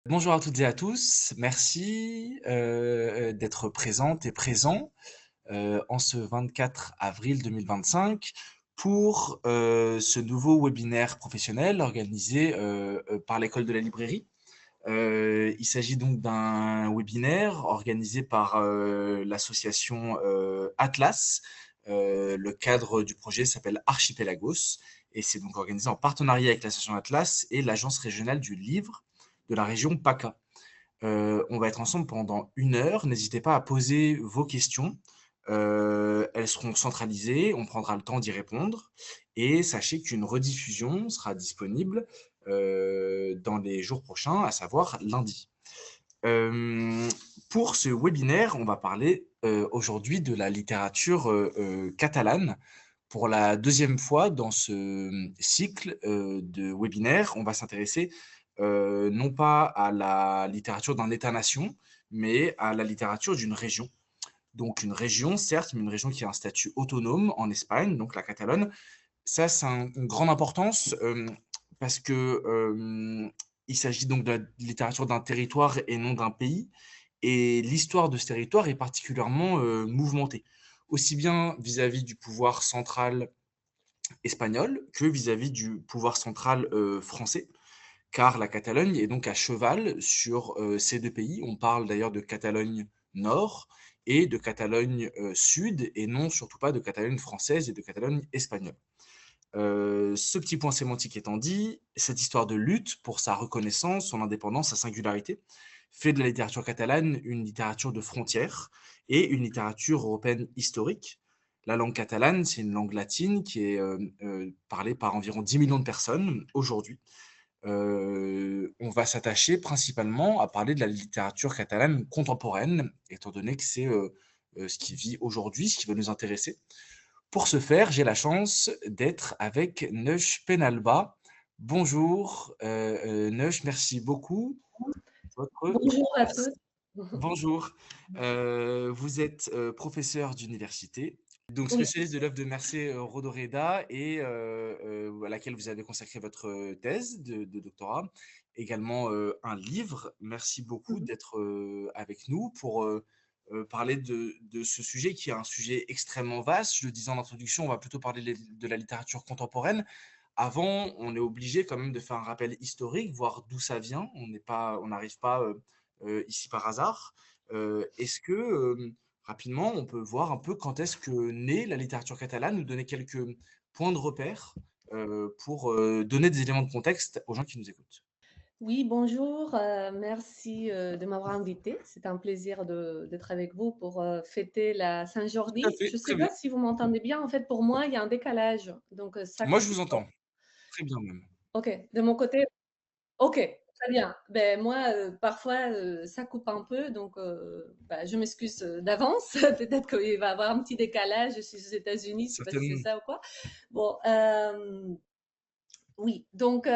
Bonjour à toutes et à tous. Merci d'être présentes et présents en ce 24 avril 2025 pour ce nouveau webinaire professionnel organisé par l'École de la librairie. Il s'agit donc d'un webinaire organisé par l'association Atlas. Le cadre du projet s'appelle Archipelagos et c'est donc organisé en partenariat avec l'association Atlas et l'Agence régionale du livre de la région PACA. On va être ensemble pendant 1 heure. N'hésitez pas à poser vos questions. Elles seront centralisées, on prendra le temps d'y répondre. Et sachez qu'une rediffusion sera disponible dans les jours prochains, à savoir lundi. Euh, pour ce webinaire, on va parler aujourd'hui de la littérature catalane. Pour la deuxième fois dans ce cycle de webinaires, on va s'intéresser non pas à la littérature d'un État-nation, mais à la littérature d'une région. Donc une région, certes, mais une région qui a un statut autonome en Espagne, donc la Catalogne. Ça, c'est une grande importance parce que il s'agit donc de la littérature d'un territoire et non d'un pays. Et l'histoire de ce territoire est particulièrement mouvementée, aussi bien vis-à-vis du pouvoir central espagnol que vis-à-vis du pouvoir central français, car la Catalogne est donc à cheval sur ces deux pays. On parle d'ailleurs de Catalogne Nord et de Catalogne Sud, et non surtout pas de Catalogne française et de Catalogne espagnole. Ce petit point sémantique étant dit, cette histoire de lutte pour sa reconnaissance, son indépendance, sa singularité, fait de la littérature catalane une littérature de frontières et une littérature européenne historique. La langue catalane, c'est une langue latine qui est parlée par environ 10 millions de personnes aujourd'hui. On va s'attacher principalement à parler de la littérature catalane contemporaine, étant donné que c'est ce qui vit aujourd'hui, ce qui va nous intéresser. Pour ce faire, j'ai la chance d'être avec Neush Penalba. Bonjour, Neush, merci beaucoup. Votre Bonjour à merci. tous. Bonjour. Vous êtes professeur d'université, donc Oui, spécialiste de l'œuvre de Mercé Rodoreda et à laquelle vous avez consacré votre thèse de doctorat. Également un livre. Merci beaucoup mhm. d'être avec nous pour parler de ce sujet qui est un sujet extrêmement vaste. Je le disais en introduction, on va plutôt parler de la littérature contemporaine. Avant, on est obligé quand même de faire un rappel historique, voir d'où ça vient. On n'arrive pas ici par hasard. Est-ce que rapidement, on peut voir un peu quand est-ce que naît la littérature catalane, nous donner quelques points de repère pour donner des éléments de contexte aux gens qui nous écoutent. Oui, bonjour. Merci de m'avoir invité. C'est un plaisir d'être avec vous pour fêter la Tout à Saint-Jordi. fait, Je ne sais très pas bien. si vous m'entendez bien. En fait, pour moi, il y a un décalage. Donc, ça Moi, coupe. je vous entends très bien même. OK. De mon côté, OK. Très bien. Ben, moi, parfois, ça coupe un peu. Donc, bah, je m'excuse d'avance. Peut-être qu'il va y avoir un petit décalage. Je suis aux États-Unis. Je ne sais pas si c'est Certainement. ça ou quoi. Bon, oui, donc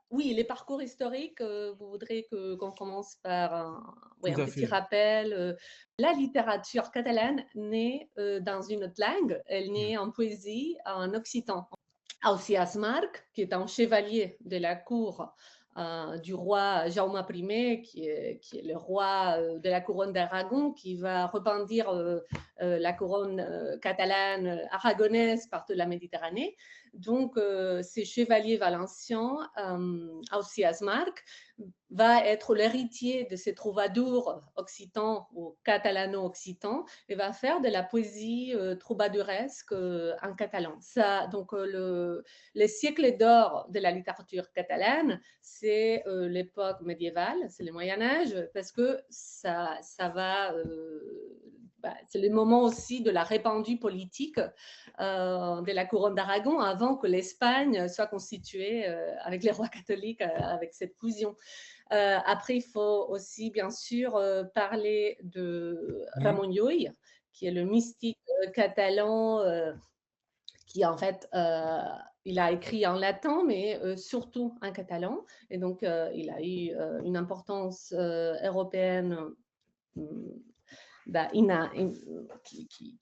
oui, les parcours historiques, vous voudrez qu'on commence par Tout un à petit fait. rappel. La littérature catalane naît dans une autre langue, elle Mm. naît en poésie en occitan. Ausiàs Marc, qui est un chevalier de la cour du roi Jaume I, qui est le roi de la couronne d'Aragon, qui va repentir la couronne catalane, aragonaise par toute la Méditerranée. Donc, ces chevaliers valenciens, Ausiàs Marc, va être l'héritier de ces troubadours occitans ou catalano-occitans et va faire de la poésie troubadouresque en catalan. Ça, donc, les siècles d'or de la littérature catalane, c'est l'époque médiévale, c'est le Moyen Âge, parce que ça va, c'est le moment aussi de la répandue politique de la couronne d'Aragon avant que l'Espagne soit constituée avec les rois catholiques, avec cette fusion. Après, il faut aussi, bien sûr, parler de Mm. Ramon Llull, qui est le mystique catalan qui, en fait, il a écrit en latin, mais surtout en catalan. Et donc, il a eu une importance européenne bah, qui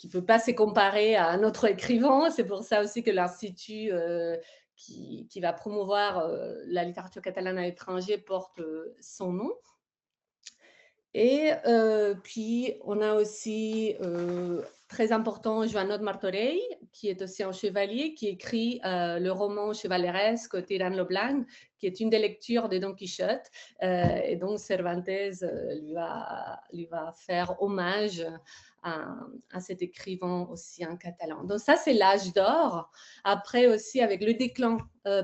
ne peut pas se comparer à un autre écrivain. C'est pour ça aussi que l'Institut qui va promouvoir la littérature catalane à l'étranger porte son nom. Et puis, on a aussi, très important, Joanot Martorell, qui est aussi un chevalier, qui écrit le roman chevaleresque Tirant lo Blanc, qui est une des lectures de Don Quichotte. Et donc, Cervantes lui va faire hommage à cet écrivain aussi en catalan. Donc ça, c'est l'âge d'or. Après aussi, avec le déclin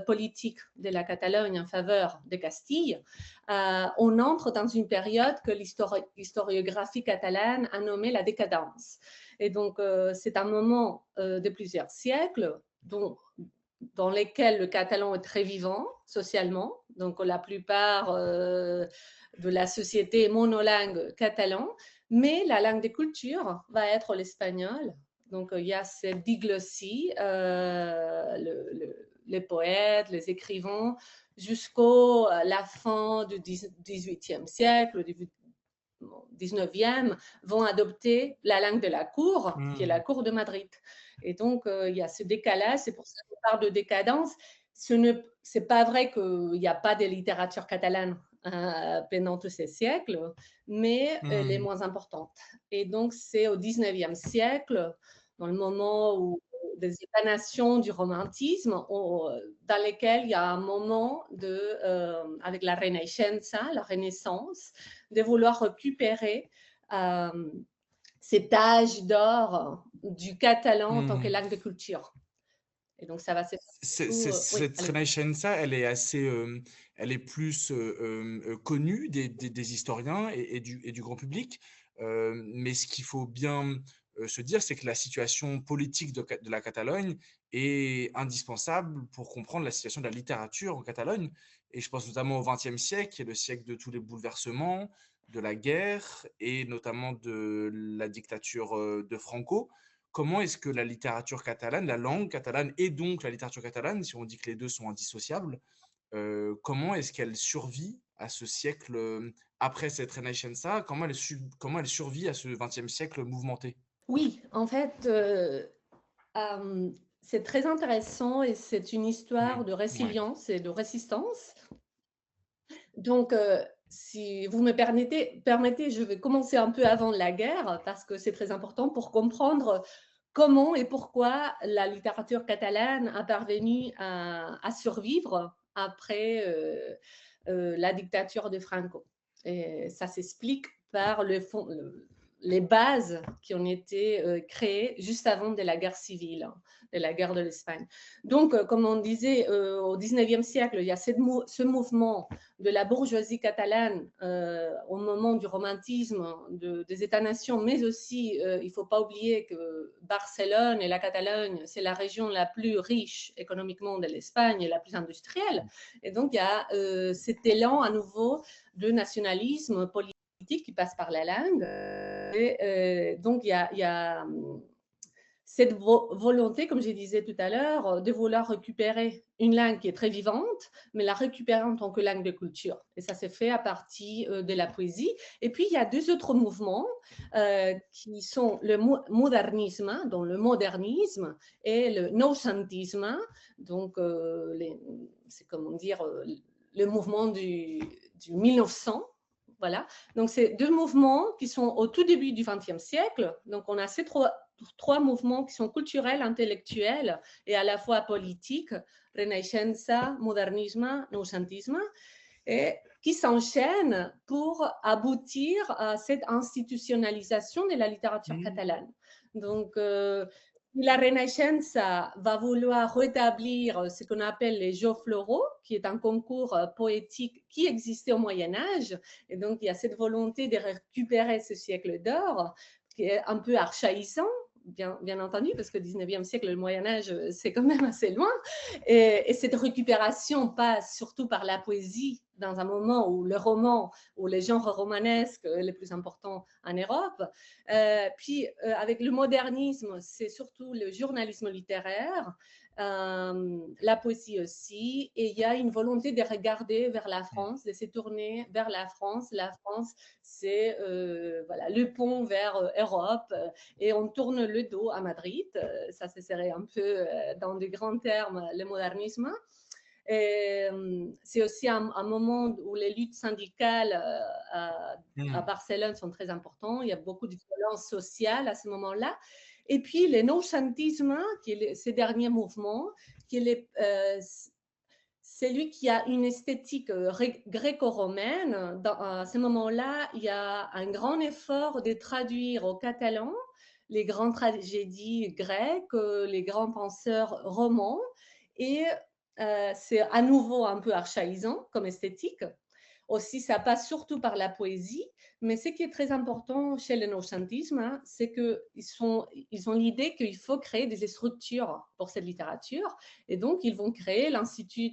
politique de la Catalogne en faveur de Castille, on entre dans une période que l'historiographie catalane a nommée la décadence. Et donc, c'est un moment de plusieurs siècles dans lesquels le catalan est très vivant socialement. Donc, la plupart de la société est monolingue catalan, mais la langue des cultures va être l'espagnol. Donc, il y a cette diglossie, les poètes, les écrivains, jusqu'à la fin du XVIIIe siècle, du XIXe, vont adopter la langue de la cour, qui est la cour de Madrid. Et donc, il y a ce décalage, c'est pour ça qu'on parle de décadence. Ce n'est pas vrai qu'il n'y a pas de littérature catalane pendant tous ces siècles, mais elle est moins importante. Et donc, c'est au XIXe siècle, dans le moment où des émanations du romantisme, dans lesquelles il y a un moment avec la Renaissance, la Renaissance, de vouloir récupérer cet âge d'or du catalan en tant que langue de culture. Et donc, ça va se faire. Cette Renaissance, elle est assez, elle est plus connue des historiens et du grand public. Mais ce qu'il faut bien se dire, c'est que la situation politique de la Catalogne est indispensable pour comprendre la situation de la littérature en Catalogne. Et je pense notamment au XXe siècle, qui est le siècle de tous les bouleversements, de la guerre et notamment de la dictature de Franco. Comment est-ce que la littérature catalane, la langue catalane et donc la littérature catalane, si on dit que les deux sont indissociables, comment est-ce qu'elle survit à ce siècle après cette Renaissance? Comment elle survit à ce XXe siècle mouvementé? Oui, en fait, c'est très intéressant et c'est une histoire de Ouais. résilience et de résistance. Donc, si vous me permettez, je vais commencer un peu avant la guerre parce que c'est très important pour comprendre comment et pourquoi la littérature catalane a parvenu à survivre après la dictature de Franco. Et ça s'explique par les bases qui ont été créées juste avant de la guerre civile, de la guerre de l'Espagne. Donc, comme on disait, au XIXe siècle, il y a ce mouvement de la bourgeoisie catalane au moment du romantisme des États-nations, mais aussi, il ne faut pas oublier que Barcelone et la Catalogne, c'est la région la plus riche économiquement de l'Espagne et la plus industrielle. Et donc, il y a cet élan à nouveau de nationalisme politique qui passe par la langue. Et donc, il y a cette volonté, comme je disais tout à l'heure, de vouloir récupérer une langue qui est très vivante, mais la récupérer en tant que langue de culture. Et ça s'est fait à partir de la poésie. Et puis, il y a deux autres mouvements qui sont le modernisme, donc le modernisme, et le noucentisme, donc c'est comment dire, le mouvement du 1900. Voilà. Donc, c'est deux mouvements qui sont au tout début du XXe siècle. Donc, on a ces trois mouvements qui sont culturels, intellectuels et à la fois politiques, Renaissance, modernisme, noucentisme, et qui s'enchaînent pour aboutir à cette institutionnalisation de la littérature catalane. Donc, la Renaissance va vouloir rétablir ce qu'on appelle les Jeux floraux, qui est un concours poétique qui existait au Moyen-Âge. Et donc, il y a cette volonté de récupérer ce siècle d'or, qui est un peu archaïsant, bien entendu, parce que le 19e siècle, le Moyen-Âge, c'est quand même assez loin. Et cette récupération passe surtout par la poésie, dans un moment où le roman, ou les genres romanesques les plus importants en Europe. Puis, avec le modernisme, c'est surtout le journalisme littéraire la poésie aussi, et il y a une volonté de regarder vers la France, de se tourner vers la France. La France, c'est voilà, le pont vers Europe, et on tourne le dos à Madrid. Ça, ce serait un peu, dans de grands termes, le modernisme. C'est aussi un moment où les luttes syndicales à Barcelone sont très importantes. Il y a beaucoup de violence sociale à ce moment-là. Et puis, le noucentisme, qui est ce dernier mouvement, qui est celui qui a une esthétique gréco-romaine. À ce moment-là, il y a un grand effort de traduire au catalan les grandes tragédies grecques, les grands penseurs romans, et c'est à nouveau un peu archaïsant comme esthétique. Aussi, ça passe surtout par la poésie, mais ce qui est très important chez le noucentisme, hein, c'est qu'ils ont l'idée qu'il faut créer des structures pour cette littérature, et donc ils vont créer l'Institut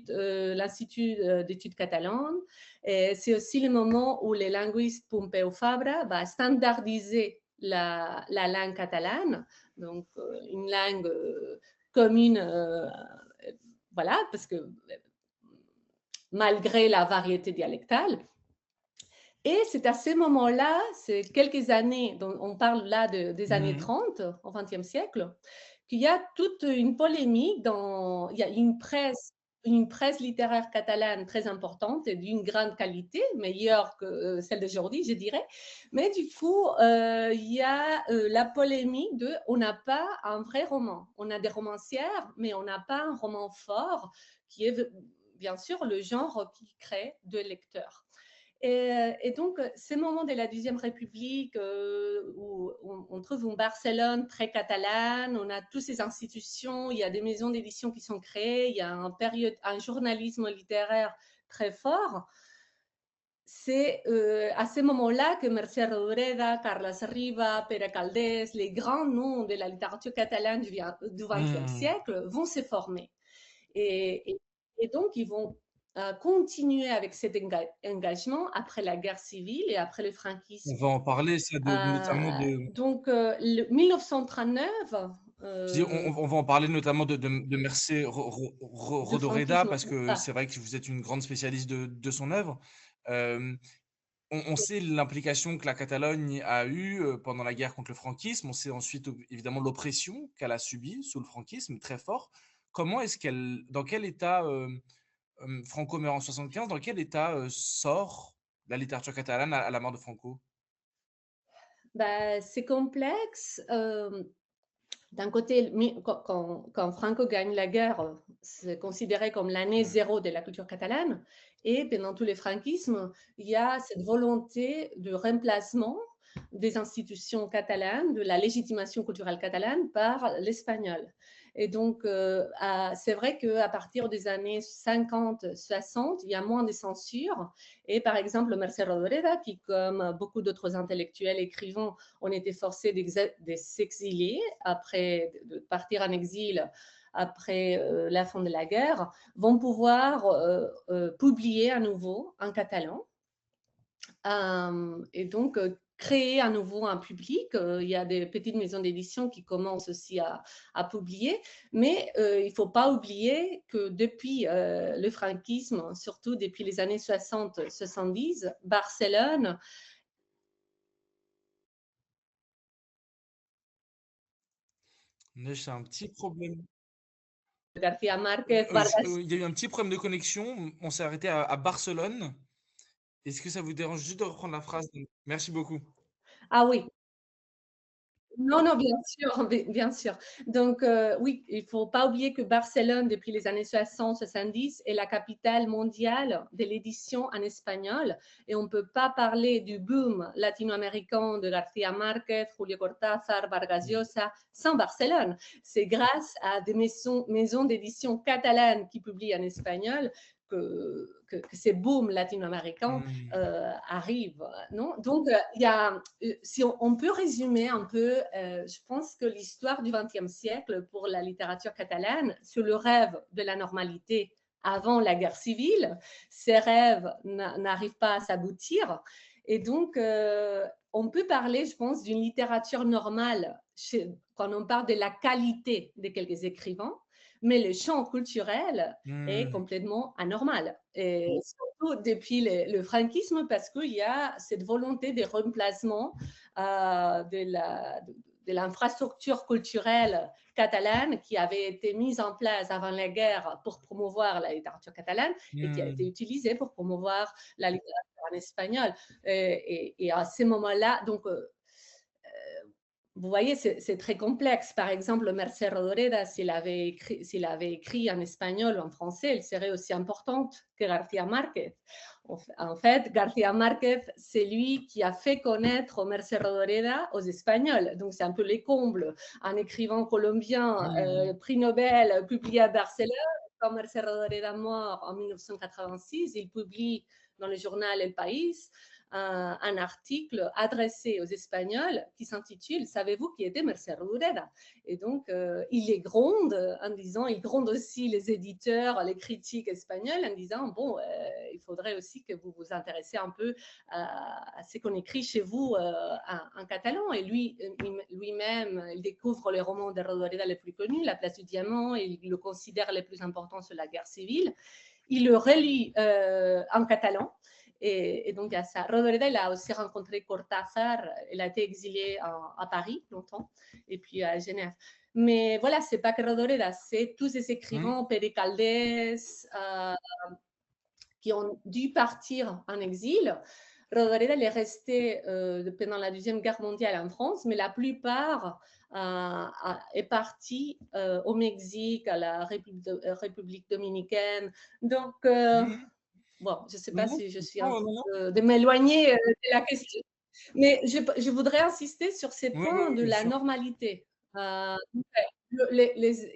d'études catalanes. C'est aussi le moment où le linguiste Pompeu Fabra va standardiser la langue catalane, donc une langue commune, voilà, parce que malgré la variété dialectale. Et c'est à ce moment-là, c'est quelques années, donc on parle là des années 30 au XXe siècle, qu'il y a toute une polémique, il y a une presse littéraire catalane très importante et d'une grande qualité, meilleure que celle d'aujourd'hui, je dirais. Mais du coup, il y a la polémique de on n'a pas un vrai roman. On a des romancières, mais on n'a pas un roman fort qui est bien sûr le genre qui crée de lecteurs. Et donc, ces moments de la Deuxième République, où on trouve une Barcelone très catalane, on a toutes ces institutions, il y a des maisons d'édition qui sont créées, il y a un journalisme littéraire très fort. C'est à ce moment-là que Mercè Rodoreda, Carles Riba, Pere Calders, les grands noms de la littérature catalane du XXe siècle vont se former. Et donc, ils vont continuer avec cet engagement après la guerre civile et après le On franquisme. va en parler, ça, notamment de. Donc, 1939, On va en parler notamment de Mercé de Rodoreda, franquisme. parce que c'est vrai que vous êtes une grande spécialiste de son œuvre. On sait l'implication que la Catalogne a eue pendant la guerre contre le franquisme. On sait ensuite évidemment l'oppression qu'elle a subie sous le franquisme, très fort. Comment est-ce dans quel état, Franco meurt en 75, dans quel état sort la littérature catalane à la mort de Franco? Bah, c'est complexe. D'un côté, quand Franco gagne la guerre, c'est considéré comme l'année zéro de la culture catalane. Et pendant tous les franquismes, il y a cette volonté de remplacement des institutions catalanes, de la légitimation culturelle catalane par l'espagnol. Et donc, c'est vrai qu'à partir des années 50-60, il y a moins de censure. Et par exemple, Mercè Rodoreda, qui, comme beaucoup d'autres intellectuels écrivains, ont été forcés de s'exiler de partir en exil après la fin de la guerre, vont pouvoir publier à nouveau en catalan. Et donc, créer à nouveau un public. Il y a des petites maisons d'édition qui commencent aussi à publier, mais il ne faut pas oublier que depuis le franquisme, surtout depuis les années 60-70, Barcelone. J'ai un petit problème. García Márquez, Vargas. Il y a eu un petit problème de connexion. On s'est arrêté à Barcelone. Est-ce que ça vous dérange juste de reprendre la phrase? Merci beaucoup. Ah oui, non, non, bien sûr, bien sûr. Donc, oui, il ne faut pas oublier que Barcelone, depuis les années 60-70, est la capitale mondiale de l'édition en espagnol. Et on ne peut pas parler du boom latino-américain de García Márquez, Julio Cortázar, Vargas Llosa sans Barcelone. C'est grâce à des maisons d'édition catalanes qui publient en espagnol que ces booms latino-américains arrivent. Non, donc, si on peut résumer un peu, je pense que l'histoire du XXe siècle pour la littérature catalane, c'est le rêve de la normalité avant la guerre civile. Ces rêves n'arrivent pas à s'aboutir. Et donc, on peut parler, je pense, d'une littérature normale quand on parle de la qualité de quelques écrivains. Mais le champ culturel est Mmh. complètement anormal. Et surtout depuis le franquisme, parce qu'il y a cette volonté de remplacement de l'infrastructure culturelle catalane qui avait été mise en place avant la guerre pour promouvoir la littérature catalane et qui a été Mmh. utilisée pour promouvoir la littérature en espagnol. Et à ce moment-là, donc, vous voyez, c'est très complexe. Par exemple, Mercè Rodoreda, s'il avait écrit en espagnol ou en français, elle serait aussi importante que García Márquez. En fait, García Márquez, c'est lui qui a fait connaître Mercè Rodoreda aux Espagnols. Donc, c'est un peu les combles. Un écrivain colombien, Mmh. prix Nobel, publié à Barcelone. Quand Mercè Rodoreda mort en 1986, il publie dans le journal El País un article adressé aux Espagnols qui s'intitule Savez-vous qui était Mercè Rodoreda? Et donc, il les gronde en disant, il gronde aussi les éditeurs, les critiques espagnols en disant bon, il faudrait aussi que vous vous intéressez un peu à ce qu'on écrit chez vous en catalan. Et lui-même, il découvre les romans de Rodoreda les plus connus, La Place du Diamant, et il le considère les plus importants sur la guerre civile. Il le relit en catalan. Et donc, il y a ça. Rodoreda, il a aussi rencontré Cortázar. Il a été exilé à Paris longtemps, et puis à Genève. Mais voilà, c'est pas que Rodoreda, c'est tous ces Mmh. écrivains, Pere Caldés, qui ont dû partir en exil. Rodoreda, il est resté pendant la Deuxième Guerre mondiale en France, mais la plupart est parti au Mexique, à la République dominicaine. Donc, Mmh. bon, je ne sais pas Non, si je je suis en comprends, train non, non. de m'éloigner de la question, mais je voudrais insister sur ces Ouais, ouais, points ouais, de bien la sûr. normalité. Il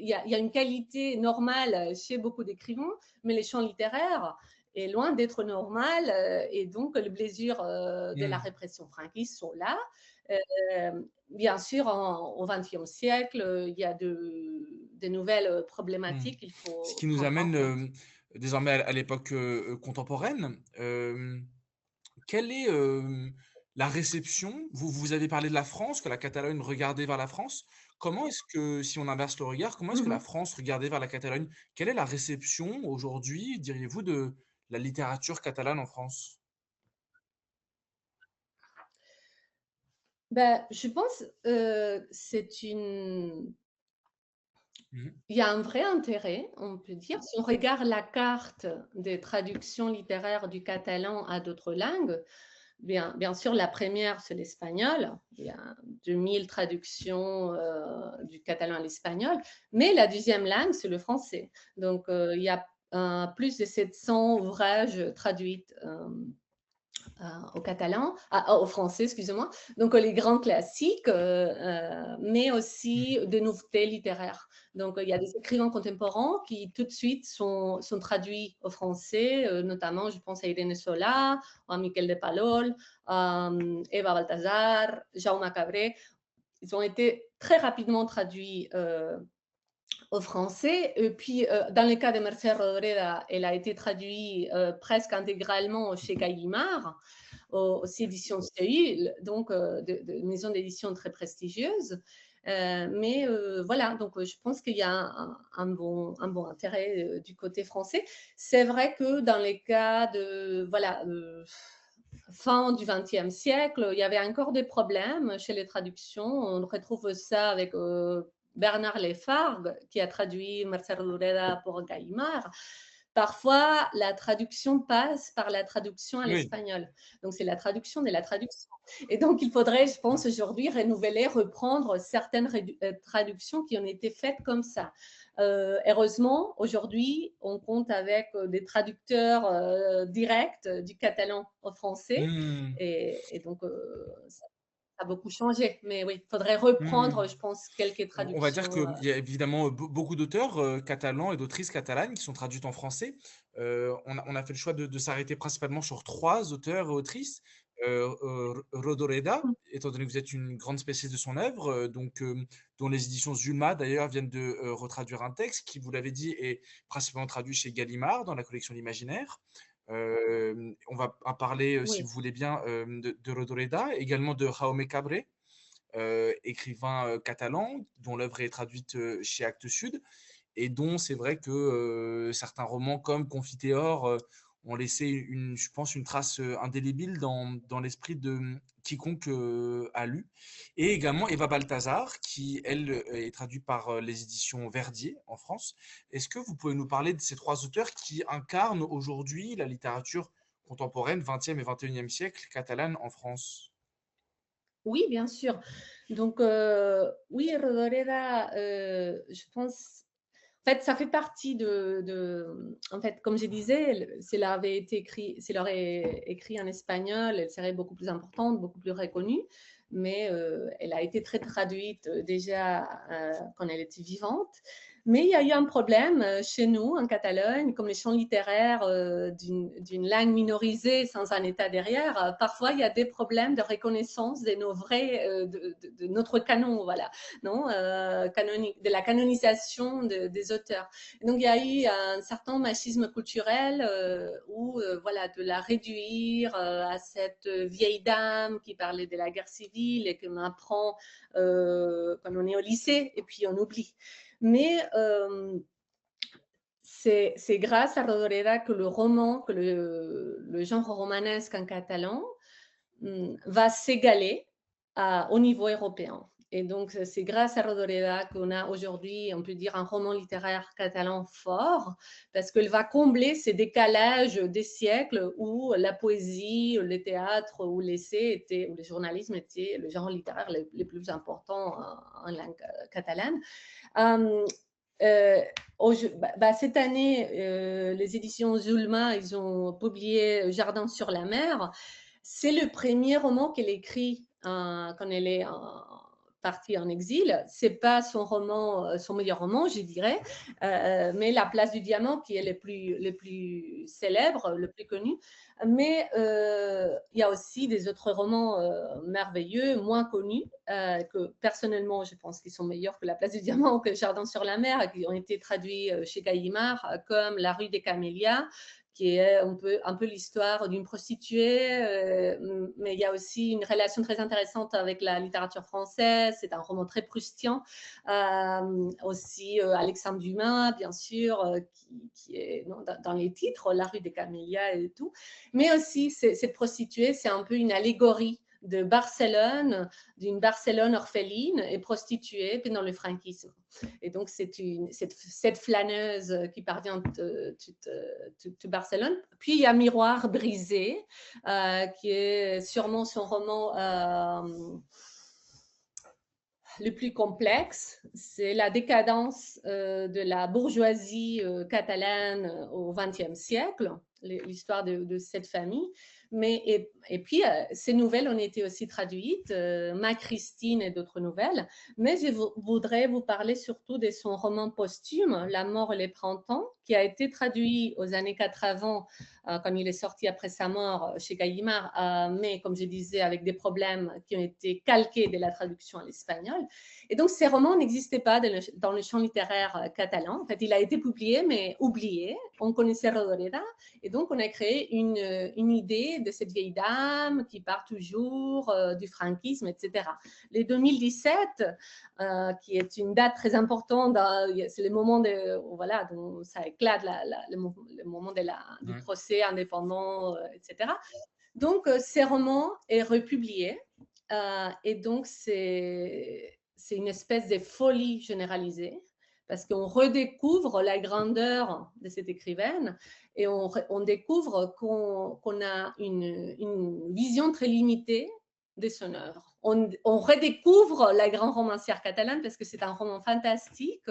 y a une qualité normale chez beaucoup d'écrivains, mais les champs littéraires est loin d'être normal, et donc les blessures de la Mmh. répression franquiste sont là. Bien sûr, au XXe siècle, il y a de nouvelles Mmh. problématiques qu'il Ce faut qui nous prendre en amène, compte. désormais à l'époque, contemporaine. Quelle est, la réception? Vous avez parlé de la France, que la Catalogne regardait vers la France. Comment est-ce que, si on inverse le regard, comment est-ce que la Mhm. France regardait vers la Catalogne? Quelle est la réception aujourd'hui, diriez-vous, de la littérature catalane en France? Ben, je pense c'est une Mmh mh. il y a un vrai intérêt, on peut dire. Si on regarde la carte des traductions littéraires du catalan à d'autres langues, bien sûr, la première, c'est l'espagnol. Il y a 2000 traductions du catalan à l'espagnol. Mais la deuxième langue, c'est le français. Donc, il y a plus de 700 ouvrages traduits au catalan, au français, excusez-moi. Donc, les grands classiques, mais aussi Mmh. des nouveautés littéraires. Donc, il y a des écrivains contemporains qui tout de suite sont traduits au français, notamment, je pense à Irene Solà, à Miquel de Palol, à Eva Baltasar, Jaume Cabré. Ils ont été très rapidement traduits au français. Et puis, dans le cas de Mercè Rodoreda, elle a été traduite presque intégralement chez Gallimard, aux éditions Seuil, donc de maison d'édition très prestigieuse. Mais voilà, donc je pense qu'il y a un bon intérêt du côté français. C'est vrai que dans les cas de voilà, fin du XXe siècle, il y avait encore des problèmes chez les traductions. On retrouve ça avec Bernard Lefargue, qui a traduit Mercè Rodoreda pour Gallimard. Parfois, la traduction passe par la traduction à Oui. l'espagnol. Donc, c'est la traduction de la traduction. Et donc, il faudrait, je pense, aujourd'hui renouveler, reprendre certaines traductions qui ont été faites comme ça. Heureusement, aujourd'hui, on compte avec des traducteurs directs du catalan au français. Mmh. Et donc, ça a beaucoup changé. Mais oui, il faudrait Mmh. reprendre, je pense, quelques On va dire traductions. qu'il y a évidemment, beaucoup d'auteurs, catalans et d'autrices catalanes qui sont traduites en français. On a fait le choix de s'arrêter principalement sur 3 auteurs et autrices. Rodoreda, étant donné que vous êtes une grande spécialiste de son œuvre, dont les éditions Zulma d'ailleurs viennent de, retraduire un texte qui, vous l'avez dit, est principalement traduit chez Gallimard dans la collection L'Imaginaire. On va en parler, si Oui. vous voulez bien, de Rodoreda, également de Jaume Cabré, écrivain catalan, dont l'œuvre est traduite chez Actes Sud. et dont c'est vrai que certains romans comme Confiteor ont laissé je pense, une trace indélébile dans l'esprit de quiconque a lu. Et également Eva Balthazar, qui, elle, est traduite par les éditions Verdier en France. Est-ce que vous pouvez nous parler de ces trois auteurs qui incarnent aujourd'hui la littérature contemporaine, 20e et 21e siècle, catalane en France? Oui, bien sûr. Donc, oui, Rodoreda, je pense, en fait, ça fait partie en fait, comme je disais, si elle avait été écrit, si elle aurait écrit en espagnol, elle serait beaucoup plus importante, beaucoup plus reconnue, mais elle a été très traduite déjà quand elle était vivante. Mais il y a eu un problème chez nous, en Catalogne, comme les champs littéraires d'une langue minorisée sans un État derrière. Parfois, il y a des problèmes de reconnaissance de nos vrais, de notre canon, voilà, non, de la canonisation des auteurs. Donc, il y a eu un certain machisme culturel où, voilà, de la réduire à cette vieille dame qui parlait de la guerre civile et qu'on apprend quand on est au lycée et puis on oublie. Mais c'est grâce à Rodoreda que le roman, que le genre romanesque en catalan va s'égaler au niveau européen. Et donc, c'est grâce à Rodoreda qu'on a aujourd'hui, on peut dire, un roman littéraire catalan fort, parce qu'elle va combler ces décalages des siècles où la poésie, le théâtre ou l'essai ou le journalisme étaient le genre littéraire le plus important en langue catalane. Euh, cette année, les éditions Zulma, ils ont publié Jardin sur la mer. C'est le premier roman qu'elle écrit quand elle est partie en exil. C'est pas son meilleur roman, je dirais, mais La place du diamant, qui est le plus célèbre, le plus connu. Mais il y a aussi des autres romans merveilleux, moins connus, que personnellement, je pense qu'ils sont meilleurs que La place du diamant ou que Jardin sur la mer, qui ont été traduits chez Gallimard, comme La rue des Camélias, qui est un peu l'histoire d'une prostituée, mais il y a aussi une relation très intéressante avec la littérature française. C'est un roman très proustien. Aussi Alexandre Dumas, bien sûr, qui est dans les titres, La rue des Camélias et tout. Mais aussi, cette prostituée, c'est un peu une allégorie de Barcelone, d'une Barcelone orpheline et prostituée pendant le franquisme. Et donc, c'est cette flâneuse qui parvient de Barcelone. Puis, il y a Miroir brisé, qui est sûrement son roman le plus complexe. C'est la décadence de la bourgeoisie catalane au XXe siècle, l'histoire de cette famille. Et puis, ces nouvelles ont été aussi traduites, Ma Christine et d'autres nouvelles. Mais je voudrais vous parler surtout de son roman posthume, La mort et les printemps, qui a été traduit aux années 80, quand il est sorti après sa mort chez Gallimard, mais comme je disais, avec des problèmes qui ont été calqués de la traduction à l'espagnol. Et donc, ces romans n'existaient pas dans le champ littéraire catalan. En fait, il a été publié, mais oublié. On connaissait Rodoreda. Et donc, on a créé une idée de cette vieille dame qui part toujours du franquisme, etc. Les 2017, qui est une date très importante, c'est le moment voilà, dont ça éclate, le moment du procès indépendant, etc. Donc, ces romans est republié. Et donc, c'est une espèce de folie généralisée parce qu'on redécouvre la grandeur de cette écrivaine et on découvre qu'on a une vision très limitée de son œuvre. On redécouvre la grande romancière catalane parce que c'est un roman fantastique,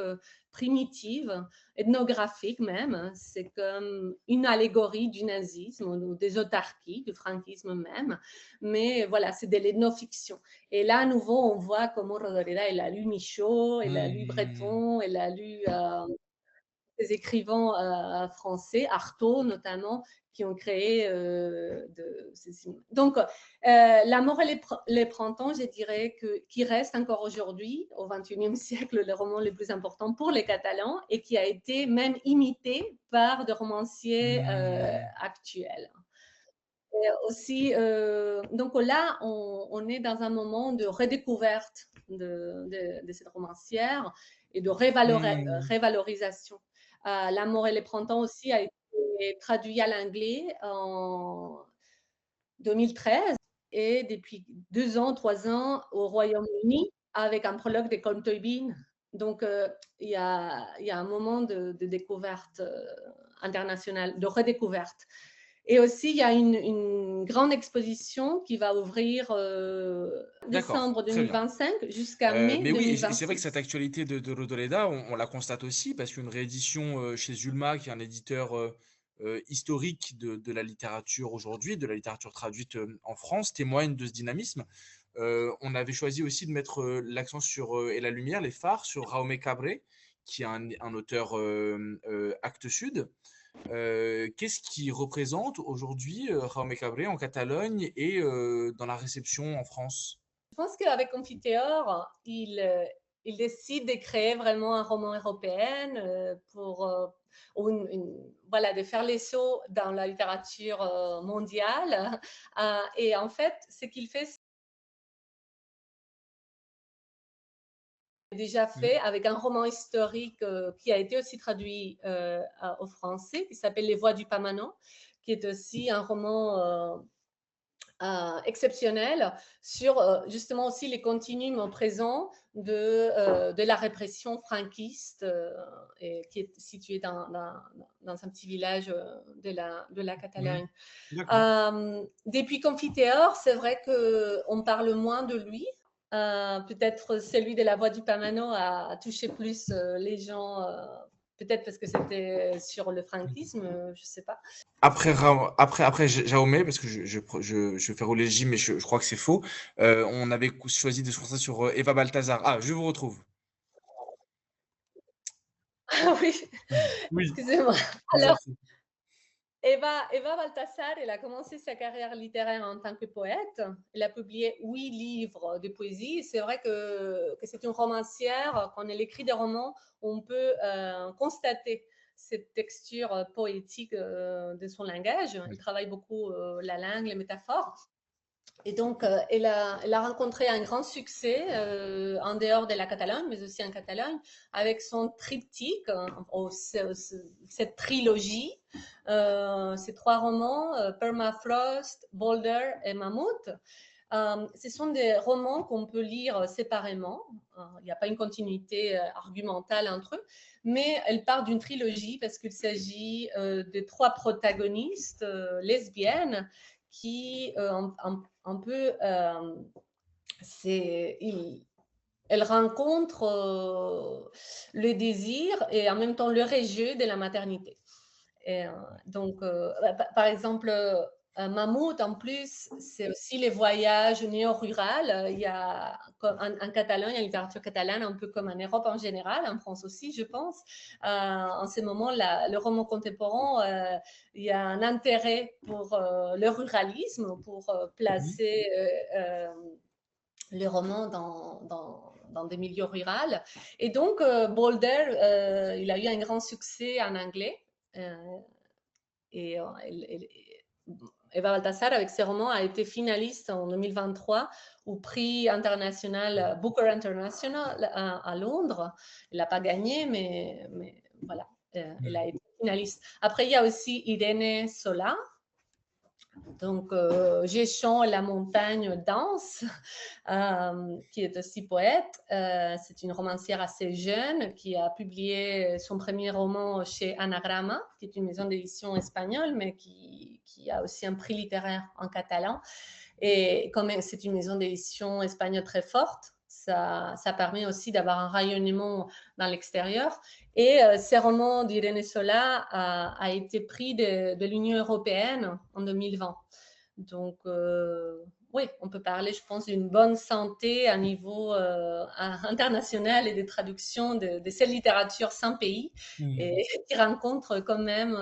primitive, ethnographique même. C'est comme une allégorie du nazisme ou des autarkies, du franquisme même. Mais voilà, c'est de l'ethnofiction. Et là, à nouveau, on voit comment Rodoreda, elle a lu Michaud, elle a lu Breton, elle a lu des écrivains français, Artaud notamment, qui ont créé donc La mort et les printemps, je dirais qui reste encore aujourd'hui au XXIe siècle le roman le plus important pour les Catalans et qui a été même imité par des romanciers actuels. Et aussi, donc là, on est dans un moment de redécouverte de cette romancière et de Hmm. révalorisation. L'amour et le printemps aussi a été traduit à l'anglais en 2013 et depuis 2 ans, 3 ans au Royaume-Uni avec un prologue de Colm Tóibín. Donc, il y a un moment de découverte internationale, de redécouverte. Et aussi, il y a une grande exposition qui va ouvrir D'accord, décembre très bien. 2025 jusqu'à mai Mais oui, et c'est vrai que cette 2026. actualité de Rodoleda, on la constate aussi parce qu'une réédition chez Zulma, qui est un éditeur historique de la littérature aujourd'hui, de la littérature traduite en France, témoigne de ce dynamisme. On avait choisi aussi de mettre l'accent sur et la lumière, les phares, sur Jaume Cabré, qui est un auteur Actes Sud. Qu'est-ce qui représente aujourd'hui Jaume Cabré en Catalogne et dans la réception en France? Je pense qu'avec Confiteor, il décide de créer vraiment un roman européen pour voilà, de faire les sauts dans la littérature mondiale. Et en fait, ce qu'il fait, c'est déjà fait Mm. avec un roman historique qui a été aussi traduit au français, qui s'appelle Les Voix du Pamano, qui est aussi un roman exceptionnel sur justement aussi les continuums présents de la répression franquiste et qui est situé dans un petit village de la Mm. Catalogne. D'accord. Depuis Confiteor, c'est vrai qu'on parle moins de lui. Peut-être celui de la voix du Pamano a touché plus les gens, peut-être parce que c'était sur le franquisme, je ne sais pas. Après Jaume, parce que je fais rouler le J, mais je crois que c'est faux. On avait choisi de se concentrer sur Eva Balthazar. Ah, je vous retrouve. Ah oui, Oui, excusez-moi. je vous en prie. Eva Baltasar, elle a commencé sa carrière littéraire en tant que poète. Elle a publié 8 livres de poésie. C'est vrai que c'est une romancière. Quand elle écrit des romans, on peut constater cette texture poétique de son langage. Elle travaille beaucoup la langue, les métaphores. Et donc, elle a rencontré un grand succès en dehors de la Catalogne, mais aussi en Catalogne, avec son triptyque, cette trilogie, ces 3 romans, Permafrost, Boulder et Mammouth. Ce sont des romans qu'on peut lire séparément. Il n'y a pas une continuité argumentale entre eux, mais elle part d'une trilogie parce qu'il s'agit de 3 protagonistes lesbiennes qui un peu elle rencontre le désir et en même temps le rejet de la maternité. Et, donc, par exemple, Mammouth, en plus, c'est aussi les voyages néo-rural. Il y a en Catalogne, la littérature catalane, un peu comme en Europe en général, en France aussi, je pense. En ce moment, le roman contemporain, il y a un intérêt pour le ruralisme, pour Mhm. placer les romans dans des milieux ruraux. Et donc, Boulder, il a eu un grand succès en anglais. Euh, et Eva Baltasar, avec ses romans, a été finaliste en 2023 au prix international Booker International à Londres. Elle n'a pas gagné, mais voilà, elle a été finaliste. Après, il y a aussi Irene Sola. Donc, Géchon, La montagne danse, qui est aussi poète. C'est une romancière assez jeune qui a publié son premier roman chez Anagrama, qui est une maison d'édition espagnole, mais qui a aussi un prix littéraire en catalan. Et comme c'est une maison d'édition espagnole très forte, ça permet aussi d'avoir un rayonnement dans l'extérieur. Et ces romans d'Irene Sola a été pris de l'Union européenne en 2020. Donc, oui, on peut parler, je pense, d'une bonne santé à niveau international et des traductions de cette littérature sans pays Mhm. et qui rencontre quand même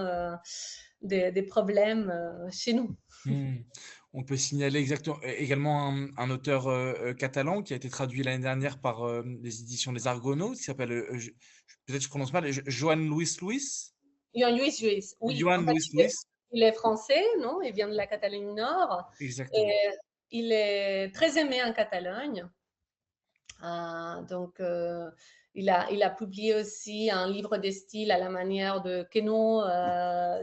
des problèmes chez nous. Mhm. On peut signaler également un auteur catalan qui a été traduit l'année dernière par les éditions des Argonautes, qui s'appelle, peut-être je prononce mal, Joan Luis Luis. Johan Luis Juez, oui, en Joan fait, Luis Luis, il est français, non? Il vient de la Catalogne Nord exactement. et il est très aimé en Catalogne. Donc, il a publié aussi un livre de style à la manière de Queneau.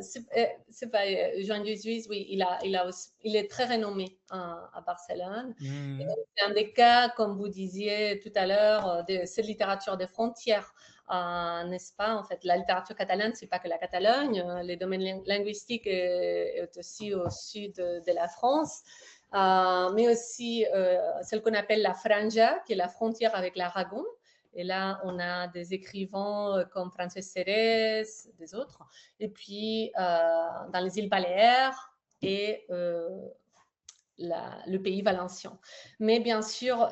C'est pas Joan-Louis Suisse, oui, il est très renommé à Barcelone. Et Mhm. donc, c'est un des cas, comme vous disiez tout à l'heure, de cette littérature des frontières. N'est-ce pas? En fait, la littérature catalane, c'est pas que la Catalogne. Les domaines linguistiques est aussi au sud de la France. Mais aussi celle qu'on appelle la Franja, qui est la frontière avec l'Aragon. Et là, on a des écrivains comme Frances Serres, des autres. Et puis, dans les îles Baléares et le pays valencien. Mais bien sûr,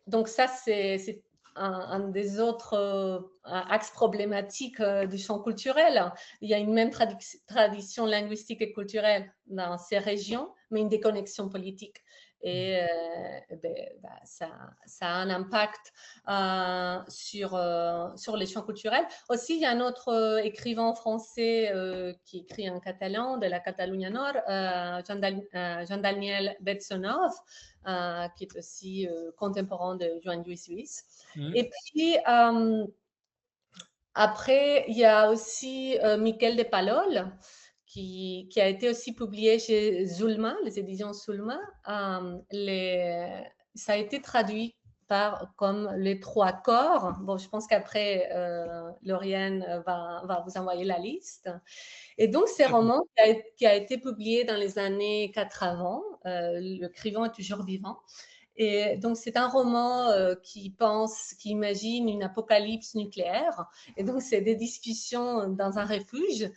donc ça, c'est un des autres axes problématiques du champ culturel. Il y a une même tradition linguistique et culturelle dans ces régions, mais une déconnexion politique. Et ça a un impact sur les champs culturels. Aussi, il y a un autre écrivain français qui écrit en catalan de la Catalunya Nord, Jean-Daniel Betsonov, qui est aussi contemporain de Joan-Louis Suisse. Et puis, après, il y a aussi Miquel de Palol, qui a été aussi publié chez Zulma, les éditions Zulma. Ça a été traduit comme les trois corps. Bon, je pense qu'après, Lauriane va vous envoyer la liste. Et donc, c'est un roman qui a été publié dans les années 80. L'écrivain est toujours vivant. Et donc, c'est un roman qui imagine une apocalypse nucléaire. Et donc, c'est des discussions dans un refuge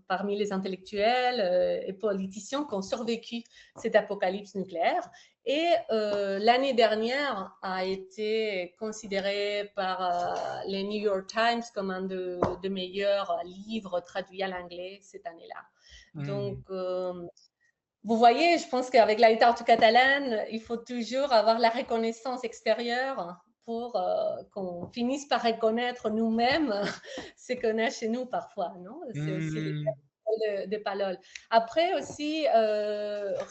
parmi les intellectuels et politiciens qui ont survécu cette apocalypse nucléaire. Et l'année dernière a été considéré par les New York Times comme un des meilleurs livres traduits à l'anglais cette année-là. Donc, vous voyez, je pense qu'avec la littérature catalane, il faut toujours avoir la reconnaissance extérieure pour qu'on finisse par reconnaître nous-mêmes ce qu'on a chez nous parfois, non? C'est aussi le de Palol. Après aussi,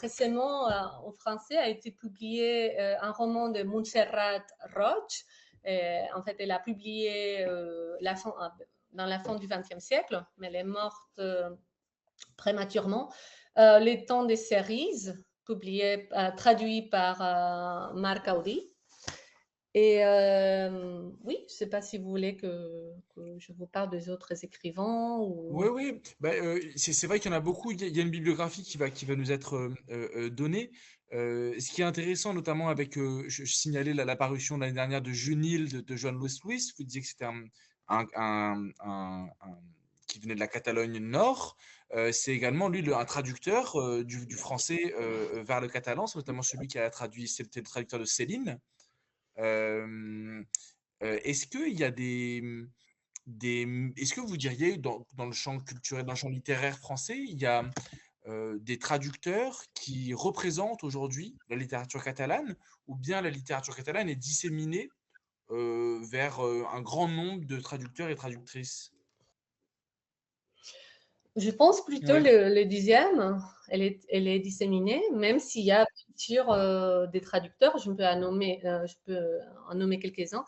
récemment, en français, a été publié un roman de Montserrat Roig. En fait, elle a publié dans la fin du XXe siècle, mais elle est morte prématurément. Les temps des cerises, traduit par Marc Audi. Et oui, je ne sais pas si vous voulez que je vous parle des autres écrivains. Oui, oui. Bah, c'est vrai qu'il y en a beaucoup. Il y a une bibliographie qui va nous être donnée. Ce qui est intéressant, notamment avec, je signalais la parution de l'année dernière de Junil de Joan Louis Suisse. Vous disiez que c'était qui venait de la Catalogne Nord. C'est également, lui, un traducteur du français vers le catalan. C'est notamment celui qui a traduit, c'était le traducteur de Céline. Est-ce qu'il y a est-ce que vous diriez, dans le champ culturel, dans le champ littéraire français, il y a des traducteurs qui représentent aujourd'hui la littérature catalane, ou bien la littérature catalane est disséminée vers un grand nombre de traducteurs et traductrices? Je pense plutôt Oui. le dixième, elle est disséminée, même s'il y a bien sûr des traducteurs, je peux en nommer quelques-uns.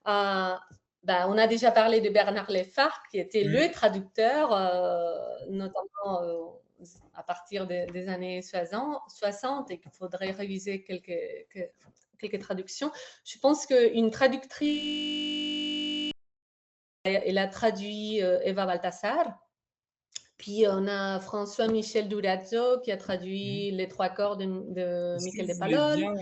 On a déjà parlé de Bernard Leffarge, qui était le traducteur, notamment à partir des années 60 et qu'il faudrait réviser quelques traductions. Je pense qu'une traductrice, elle a traduit Eva Baltasar. Puis on a François-Michel Durazzo qui a traduit Les trois corps de Est-ce Miquel que de Palol. vous voulez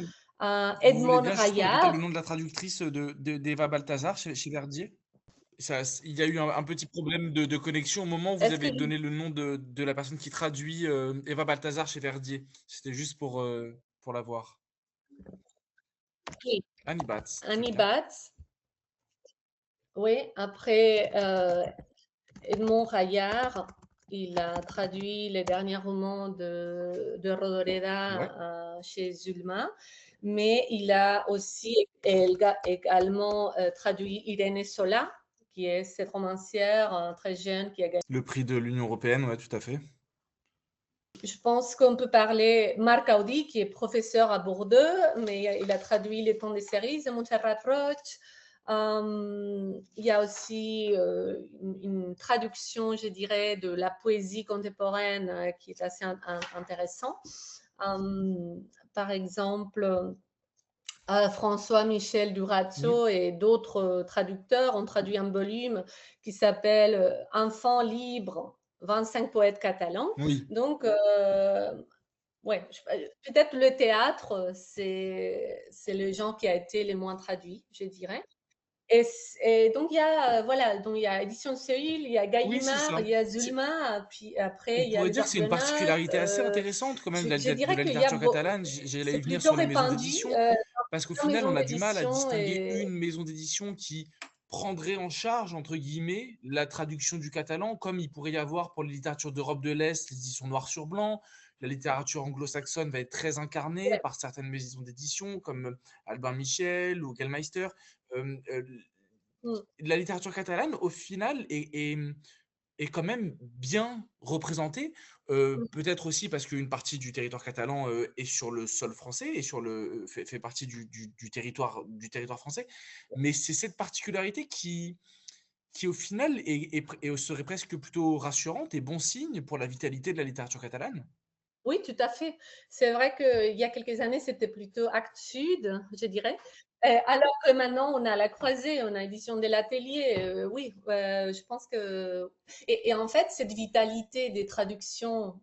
Edmond bien juste me répéter le Rayard. nom de la traductrice d'Eva Balthazar chez Verdier? Il y a eu un petit problème de connexion au moment où vous Est-ce que avez donné le nom de la personne qui traduit Eva Balthazar chez Verdier. C'était juste pour la voir. oui, Annie Batz, très Annie bien. Batz. Oui, après Edmond Rayard, il a traduit les derniers romans de Ouais. Rodoreda chez Zulma, mais il a aussi également traduit Irene Sola, qui est cette romancière très jeune qui a gagné. Le prix de l'Union européenne, ouais, tout à fait. Je pense qu'on peut parler Marc Audi, qui est professeur à Bordeaux, mais il a traduit Les temps des cerises de Montserrat Roig. Il y a aussi une traduction, je dirais, de la poésie contemporaine qui est assez intéressant. Par exemple, François-Michel Mmh. Durazzo et d'autres traducteurs ont traduit un volume qui s'appelle Enfants libres, 25 poètes catalans. Oui, Donc, ouais, peut-être le théâtre, c'est le genre qui a été le moins traduit, je dirais. Et donc, il y a, voilà, donc il y a Édition Seuil, il y a oui, c'est Gallimard, ça. il y a C'est Zulma, puis On après, il y a pourrait les dire que c'est une Argonautes. particularité assez intéressante quand même de Je de dirais la qu'il y a littérature catalane. J'allais y c'est venir plutôt sur les maisons répandu d'édition, parce qu'au dans les final, maisons on a du mal à d'édition distinguer et une maison d'édition qui prendrait en charge, entre guillemets, la traduction du catalan, comme il pourrait y avoir pour les littératures d'Europe de l'Est, les éditions noir sur blanc. La littérature anglo-saxonne va être très incarnée ouais. par certaines maisons d'édition, comme Albin Michel ou Gellmeister. Euh, euh, Mmh. la littérature catalane, au final, est quand même bien représentée, Mmh. peut-être aussi parce qu'une partie du territoire catalan est sur le sol français et fait partie du territoire français. Mais c'est cette particularité qui au final, serait presque plutôt rassurante et bon signe pour la vitalité de la littérature catalane. Oui, tout à fait. C'est vrai qu'il y a quelques années, c'était plutôt Actes Sud, je dirais. Alors que maintenant, on a La Croisée, on a Édition de l'Atelier. Oui, je pense que et en fait, cette vitalité des traductions,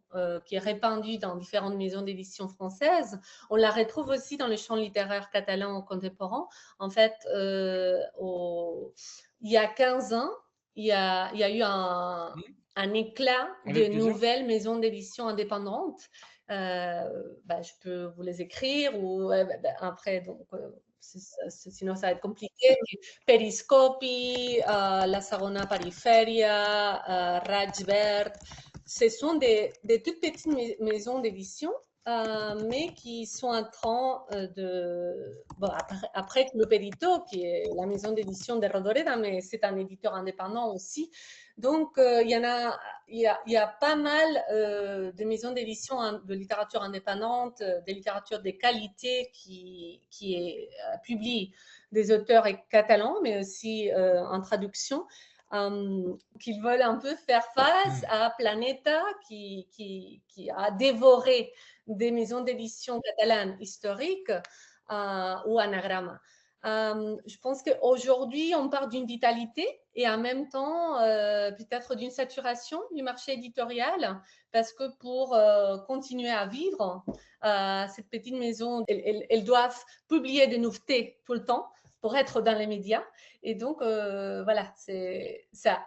qui est répandue dans différentes maisons d'édition françaises, on la retrouve aussi dans le champ littéraire catalan contemporain. En fait, il y a 15 ans, il y a eu Mmh, un éclat de avec plaisir. nouvelles maisons d'édition indépendantes. Bah, je peux vous les écrire ou après, donc, sinon ça va être compliqué. Periscopi, La Sarona Periferia, Rajberg, ce sont des toutes petites maisons d'édition, mais qui sont en train de... Bon, après Club Edito, qui est la maison d'édition de Rodoreda, mais c'est un éditeur indépendant aussi. Donc, il y a pas mal de maisons d'édition de littérature indépendante, de littérature de qualité publient des auteurs catalans, mais aussi en traduction, qui veulent un peu faire face Mmh. à Planeta, qui a dévoré des maisons d'édition catalanes historiques ou Anagrama. Je pense qu'aujourd'hui, on part d'une vitalité et en même temps, peut-être d'une saturation du marché éditorial, parce que pour continuer à vivre, cette petite maison, elles doivent publier des nouveautés tout le temps pour être dans les médias. Et donc, voilà, c'est ça.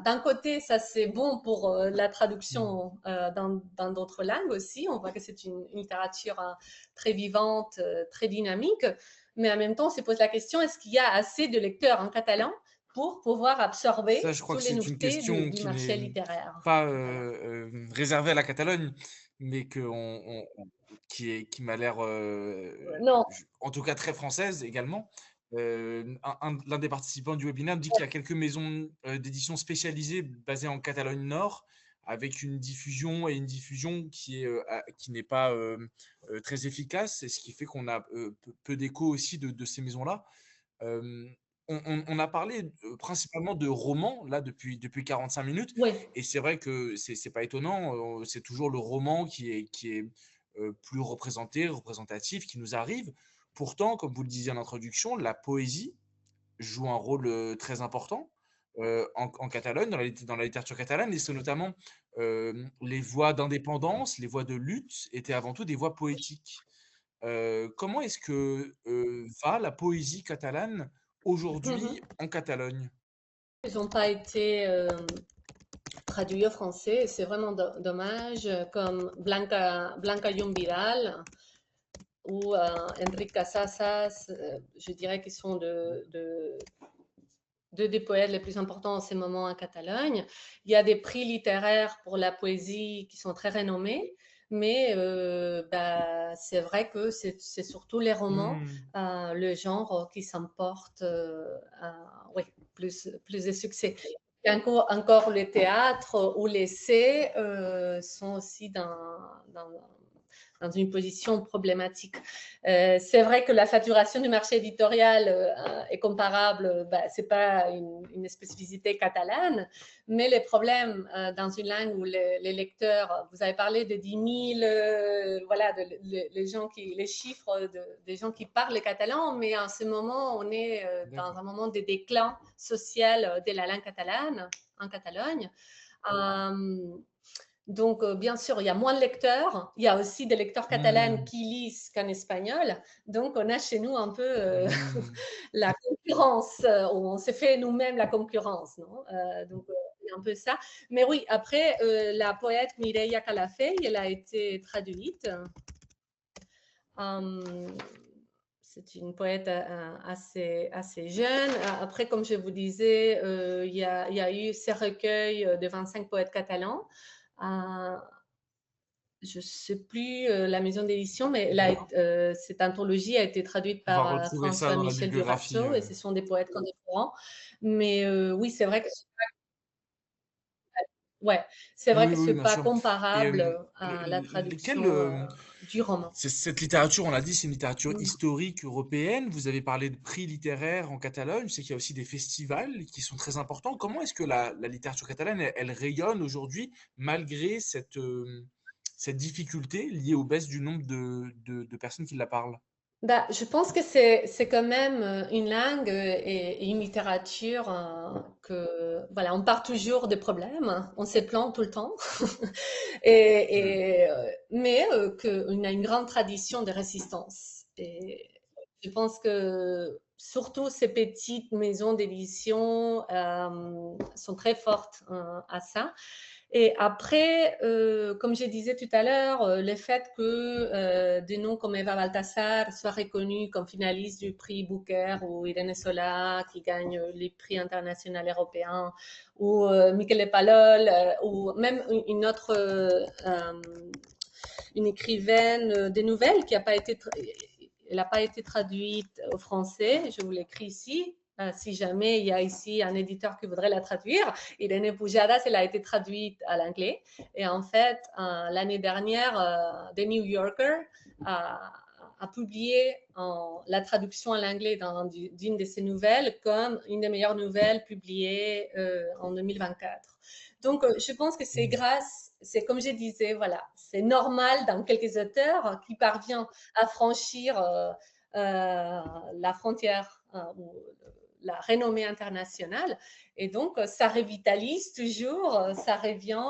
D'un côté, ça c'est bon pour la Mmh. traduction dans d'autres langues aussi. On voit que c'est une littérature très vivante, très dynamique. Mais en même temps, on se pose la question, est-ce qu'il y a assez de lecteurs en catalan pour pouvoir Ça, absorber je crois que toutes les c'est une nouveautés question du qui marché n'est littéraire pas, catalan? réservée à la Catalogne, mais qui m'a l'air, Non, en tout cas très française également. L'un des participants du webinaire me dit qu'il y a quelques maisons, d'édition spécialisées basées en Catalogne Nord, avec une diffusion qui n'est pas, très efficace, et ce qui fait qu'on a, peu d'écho aussi de ces maisons-là. Euh, on a parlé principalement de romans là depuis 45 minutes, oui. et c'est vrai que c'est pas étonnant. C'est toujours le roman qui est plus représentatif, qui nous arrive. Pourtant, comme vous le disiez en introduction, la poésie joue un rôle très important en Catalogne, dans la littérature catalane, et c'est notamment les voix d'indépendance, les voix de lutte étaient avant tout des voix poétiques. Comment est-ce que va la poésie catalane aujourd'hui Mhm. en Catalogne? Ils n'ont pas été traduits au français. C'est vraiment dommage, comme Blanca Vidal ou Enric Casasas. Je dirais qu'ils sont deux des poètes les plus importants en ce moment en Catalogne. Il y a des prix littéraires pour la poésie qui sont très renommés, mais bah, c'est vrai que c'est surtout les romans, Mmh. le genre qui s'emporte oui, plus de succès. Et encore le théâtre ou l'essai sont aussi dans une position problématique. C'est vrai que la saturation du marché éditorial est comparable, ce n'est pas une spécificité catalane, mais les problèmes dans une langue où les lecteurs, vous avez parlé de 10 000, voilà, les chiffres des gens qui parlent le catalan, mais en ce moment, on est dans un moment de déclin social de la langue catalane en Catalogne. Donc, bien sûr, il y a moins de lecteurs. Il y a aussi des lecteurs catalans qui lisent qu'en espagnol. Donc, on a chez nous un peu la concurrence. On s'est fait nous-mêmes la concurrence, non? Donc, il y a un peu ça. Mais oui, après, la poète Mireia Calafell, elle a été traduite. C'est une poète assez jeune. Après, comme je vous disais, il y a eu ces recueils de 25 poètes catalans. Je ne sais plus la maison d'édition, mais cette anthologie a été traduite On va par retrouver ça dans la François-Michel bibliographie. Durazzo, et ce sont des poètes contemporains. Mais oui, c'est vrai que Oui, oui, ce n'est bien pas sûr. Et comparable à la traduction du roman. cette littérature, on l'a dit, c'est une littérature historique européenne. Vous avez parlé de prix littéraires en Catalogne. Je sais qu'il y a aussi des festivals qui sont très importants. Comment est-ce que la littérature catalane, elle rayonne aujourd'hui malgré cette difficulté liée aux baisses du nombre de personnes qui la parlent? Je pense que c'est quand même une langue et une littérature que, voilà, on part toujours des problèmes, on se plaint tout le temps, mais qu'on a une grande tradition de résistance. Et je pense que surtout ces petites maisons d'édition sont très fortes à ça. Et après, comme je disais tout à l'heure, le fait que des noms comme Eva Baltasar soient reconnus comme finalistes du prix Booker, ou Irene Sola qui gagne les prix internationaux européens, ou Michele Palol, ou même une écrivaine de nouvelles qui n'a pas été elle n'a pas été traduite au français, je vous l'écris ici. Si jamais il y a ici un éditeur qui voudrait la traduire, Irene Pujadas, elle a été traduite à l'anglais. Et en fait, l'année dernière, The New Yorker a publié la traduction à l'anglais d'une de ses nouvelles comme une des meilleures nouvelles publiées en 2024. Donc, je pense que c'est comme je disais, voilà, c'est normal dans quelques auteurs qui parviennent à franchir la frontière ou la renommée internationale. Et donc, ça revitalise toujours, ça revient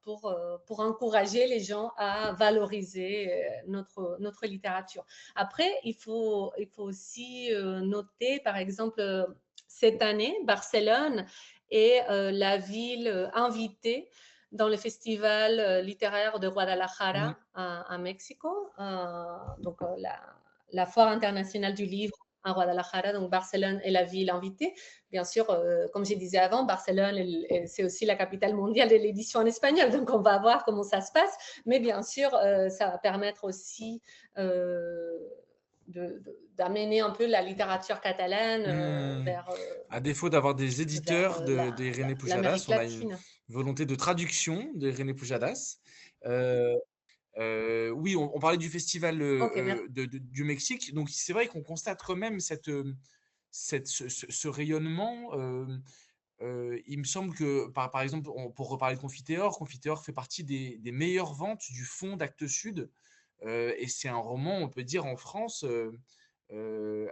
pour encourager les gens à valoriser notre littérature. Après, il faut aussi noter, par exemple, cette année, Barcelone est la ville invitée dans le festival littéraire de Guadalajara à Mexico. Donc, la foire internationale du livre à Guadalajara, donc Barcelone est la ville invitée. Bien sûr, comme je disais avant, Barcelone, c'est aussi la capitale mondiale de l'édition en espagnol, donc on va voir comment ça se passe. Mais bien sûr, ça va permettre aussi d'amener un peu la littérature catalane vers... À défaut d'avoir des éditeurs d'Irene Pujadas, l'Amérique on a une latine. volonté de traduction d'Irene Pujadas. Oui, on parlait du festival du Mexique. Donc, c'est vrai qu'on constate quand même ce rayonnement. Il me semble que, par exemple, pour reparler de Confiteor, Confiteor fait partie des meilleures ventes du fonds d'Actes Sud. Et c'est un roman, on peut dire, en France.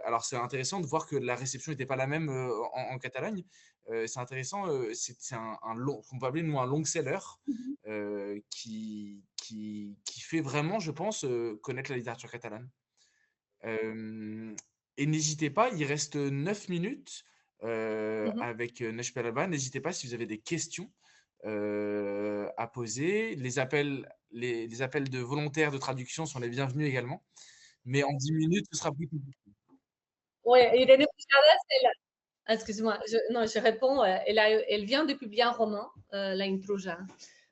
Alors, c'est intéressant de voir que la réception n'était pas la même en Catalogne. C'est intéressant, c'est on peut appeler nous un long seller qui fait vraiment, je pense, connaître la littérature catalane. Et n'hésitez pas, il reste 9 minutes avec Neige Perelba. N'hésitez pas si vous avez des questions à poser. Les appels de volontaires de traduction sont les bienvenus également. Mais en 10 minutes, ce sera plus compliqué. Oui, Irene Pujadas, excuse-moi, non, je réponds. Elle vient de publier un roman, La Intruja,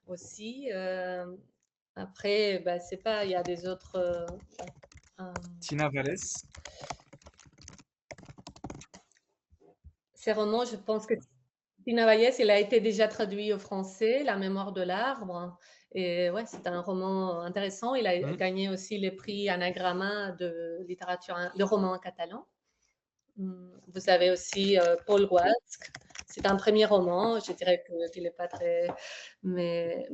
aussi. Après, c'est pas, il y a des autres. Tina Vallès. Ces romans, je pense que Tina Vallès, il a été déjà traduit au français, La mémoire de l'arbre. Et ouais, c'est un roman intéressant. Il a Mmh. gagné aussi le prix Anagrama de littérature, de roman en catalan. Vous avez aussi Paul Guasc. C'est un premier roman. Je dirais qu'il n'est pas très. Mais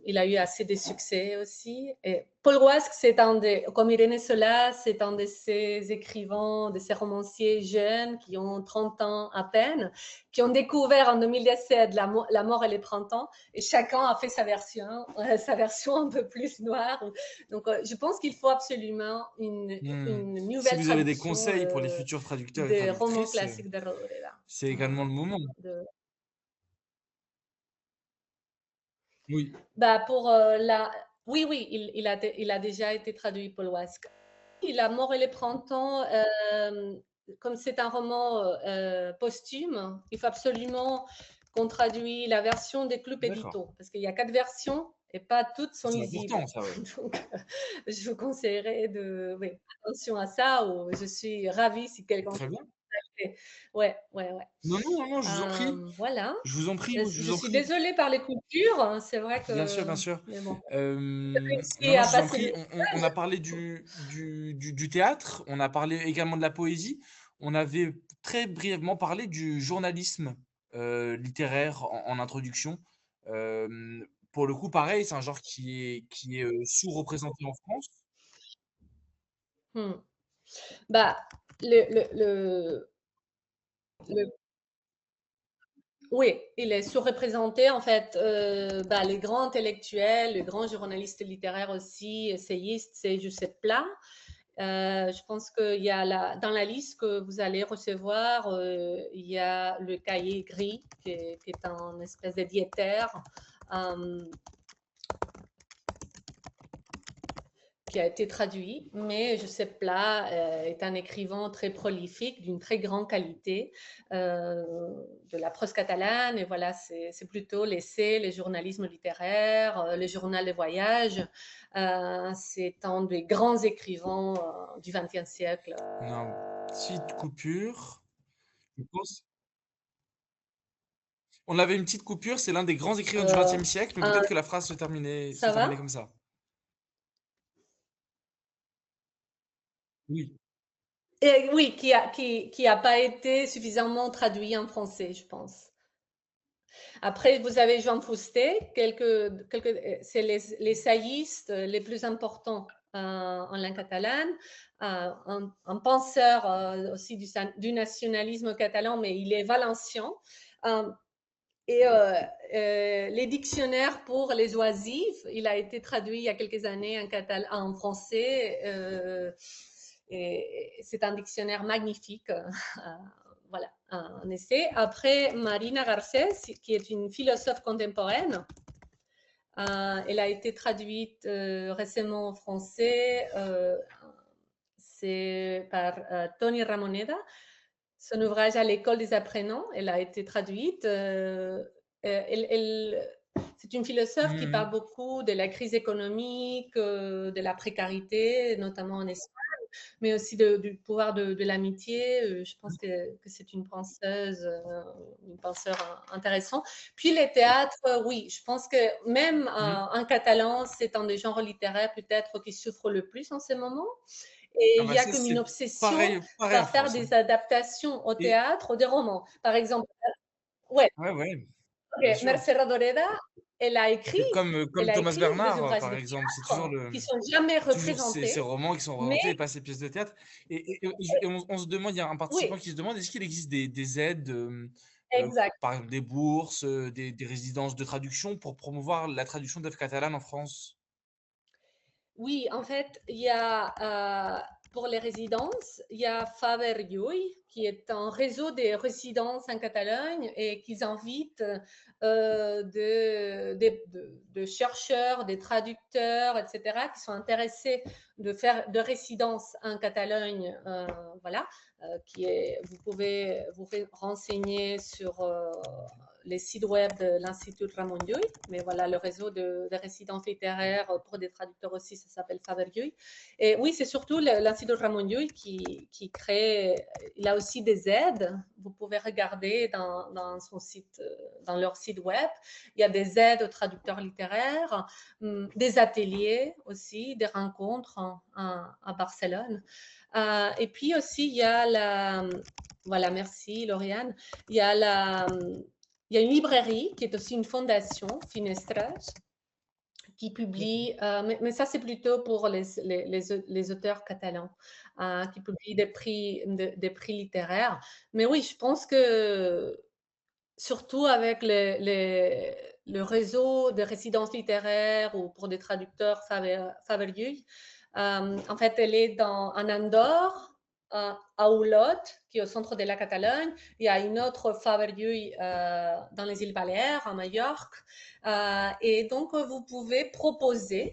il a eu assez de succès aussi. Et Paul Guasc, c'est un des. Comme Irene Sola, c'est un de ces écrivains, de ces romanciers jeunes qui ont 30 ans à peine, qui ont découvert en 2017 la mort et les printemps. Et chacun a fait sa version un peu plus noire. Donc, je pense qu'il faut absolument Mmh. une Si nouvelle vous avez des traduction conseils pour les futurs traducteurs et des romans traductrices, classiques de Rodoreda. c'est également le moment. De... Oui, Bah pour Oui, oui, il a déjà été traduit, Paul Wask. La mort et les printemps, comme c'est un roman posthume, il faut absolument qu'on traduise la version des clubs d'accord. édito, parce qu'il y a 4 versions et pas toutes sont C'est important lisibles. ça, ouais. Donc, je vous conseillerais de, oui, attention à ça. Ou je suis ravie si quelqu'un Très bien. fait. Ouais, ouais, ouais. Non, non, non, non, je vous en prie. Voilà. Je vous en prie, je Je vous en suis prie. désolée par les coupures, hein, c'est vrai Bien sûr, que, bien sûr. mais bon, j'ai Non, réussi non, à je vous en passer prie. le. On a parlé du théâtre, on a parlé également de la poésie. On avait très brièvement parlé du journalisme littéraire en introduction. Pour le coup, pareil, c'est un genre qui est sous-représenté en France. Hmm. Bah, le, le, le, le- oui, il est sous-représenté en fait. Bah, les grands intellectuels, les grands journalistes littéraires aussi, essayistes, c'est Giuseppe Pla. Je pense qu'il y a dans la liste que vous allez recevoir, il y a le cahier gris qui est un espèce de diétaire. Euh, qui a été traduit, mais Josep Pla est un écrivain très prolifique, d'une très grande qualité, de la prose catalane, et voilà, c'est plutôt l'essai, le journalisme littéraire, le journal de voyage. C'est un des grands écrivains du XXe siècle. Non, petite coupure. Je pense. On avait une petite coupure, c'est l'un des grands écrivains du Euh, XXe siècle, mais euh, peut-être que la phrase se ça terminait va? comme ça. Oui. Et oui, qui a pas été suffisamment traduit en français, je pense. Après, vous avez Jean Foustet, c'est les saillistes les plus importants en langue catalane, un penseur aussi du nationalisme catalan, mais il est valencien. Euh, les dictionnaires pour les oisifs, il a été traduit il y a quelques années en français. Et c'est un dictionnaire magnifique. Voilà, un essai. Après, Marina Garcés, qui est une philosophe contemporaine, elle a été traduite récemment en français. C'est par Tony Ramoneda. Son ouvrage à l'école des apprenants, elle a été traduite. C'est une philosophe qui parle Mhm. beaucoup de la crise économique, de la précarité, notamment en Espagne, mais aussi du pouvoir de l'amitié. Je pense que c'est une penseur intéressante. Puis les théâtres, oui, je pense que même Mhm. en catalan, c'est un des genres littéraires peut-être qui souffre le plus en ce moment. Et Ah il bah y a ça, comme une c'est obsession pareil, pareil en par faire France, hein. des adaptations au Et théâtre, des romans. Par exemple, ouais, ouais, ouais, bien ok, sûr. Mercè Rodoreda, elle a écrit, elle Comme a Thomas écrit des Bernard, ouvrages par de exemple, c'est toujours théâtre qui sont jamais ces représentés, romans qui sont mais représentés et pas ces pièces de théâtre. Et on se demande, il y a un participant oui, qui se demande, est-ce qu'il existe des aides, exact. par exemple des bourses, des résidences de traduction pour promouvoir la traduction d'œuvres catalanes en France? Oui, en fait, il y a pour les résidences, il y a Faber Llull, qui est un réseau des résidences en Catalogne et qui invite de chercheurs, des traducteurs, etc., qui sont intéressés de faire de résidences en Catalogne. Voilà, vous pouvez vous renseigner sur les sites web de l'Institut Ramon Llull, mais voilà, le réseau de résidences littéraires pour des traducteurs aussi, ça s'appelle Faber Llull. Et oui, c'est surtout l'Institut Ramon Llull qui crée, il a aussi des aides. Vous pouvez regarder dans son site, dans leur site web. Il y a des aides aux traducteurs littéraires, des ateliers aussi, des rencontres à Barcelone. Et puis aussi, il y a voilà, merci Lauriane. Il y a il y a une librairie qui est aussi une fondation, Finestres, qui publie, mais ça c'est plutôt pour les auteurs catalans, qui publient des prix littéraires. Mais oui, je pense que surtout avec le réseau de résidences littéraires ou pour des traducteurs Faber Llull, en fait, elle est en Andorre, à Olot, qui est au centre de la Catalogne. Il y a une autre Faber Llull dans les îles Baléares, à Majorque. Et donc, vous pouvez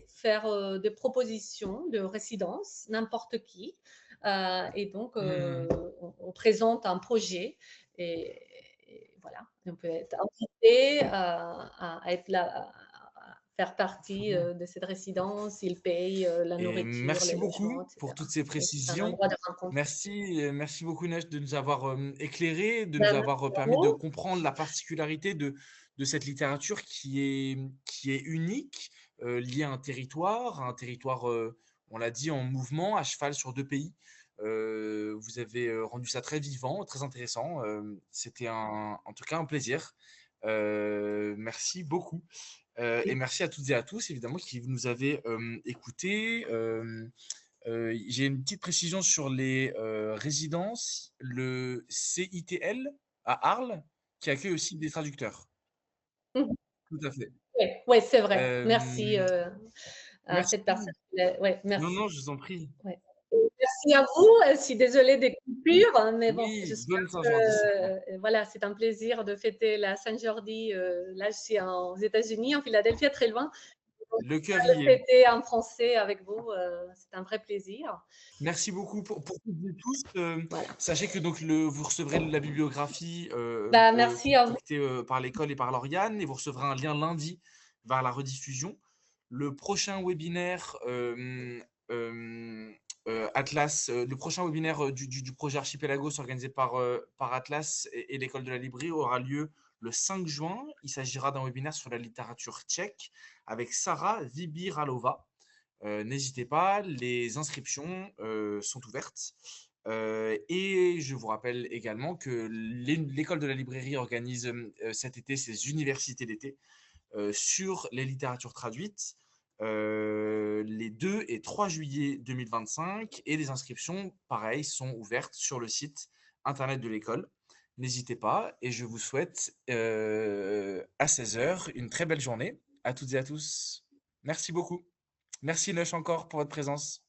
faire des propositions de résidence, n'importe qui. Et donc, on présente un projet et voilà, on peut être invité à être là, à faire partie de cette résidence. Ils payent la Et nourriture, merci les logements, beaucoup pour etc. toutes ces Et c'est un précisions. endroit de rencontre. Merci, merci beaucoup Neige de nous avoir éclairé, de nous Ben, avoir merci à permis de vous. comprendre la particularité de cette littérature qui est unique, liée à un territoire, on l'a dit, en mouvement, à cheval sur deux pays. Vous avez rendu ça très vivant, très intéressant. C'était en tout cas un plaisir. Merci beaucoup. Et merci à toutes et à tous, évidemment, qui nous avez écoutés. J'ai une petite précision sur les résidences. Le CITL à Arles, qui accueille aussi des traducteurs. Mhm. Tout à fait. Ouais, ouais, c'est vrai. Merci Euh, à cette personne. merci. Ouais, Non, merci. non, je vous en prie. Ouais. Merci à vous. Je suis désolée des coupures, hein, mais bon, Oui, j'espère bonne Saint-Jordi surtout. que voilà, c'est un plaisir de fêter la Saint-Jordi. Là, je suis aux États-Unis, en Philadelphie, très loin. Donc, Le cœur le y est. fêter en français avec vous, c'est un vrai plaisir. Merci beaucoup pour toutes et tous. Voilà. Sachez que donc vous recevrez la bibliographie Bah, merci à vous. concoctée par l'école et par Lauriane, et vous recevrez un lien lundi vers la rediffusion. Le prochain webinaire Atlas, le prochain webinaire du projet Archipelagos organisé par Atlas et l'école de la librairie aura lieu le 5 juin. Il s'agira d'un webinaire sur la littérature tchèque avec Sarah Vibiralova. N'hésitez pas, les inscriptions sont ouvertes. Et je vous rappelle également que l'école de la librairie organise cet été ses universités d'été sur les littératures traduites les 2 et 3 juillet 2025. Et les inscriptions, pareil, sont ouvertes sur le site internet de l'école. N'hésitez pas et je vous souhaite à 16 h une très belle journée à toutes et à tous. Merci beaucoup. Merci Noche encore pour votre présence.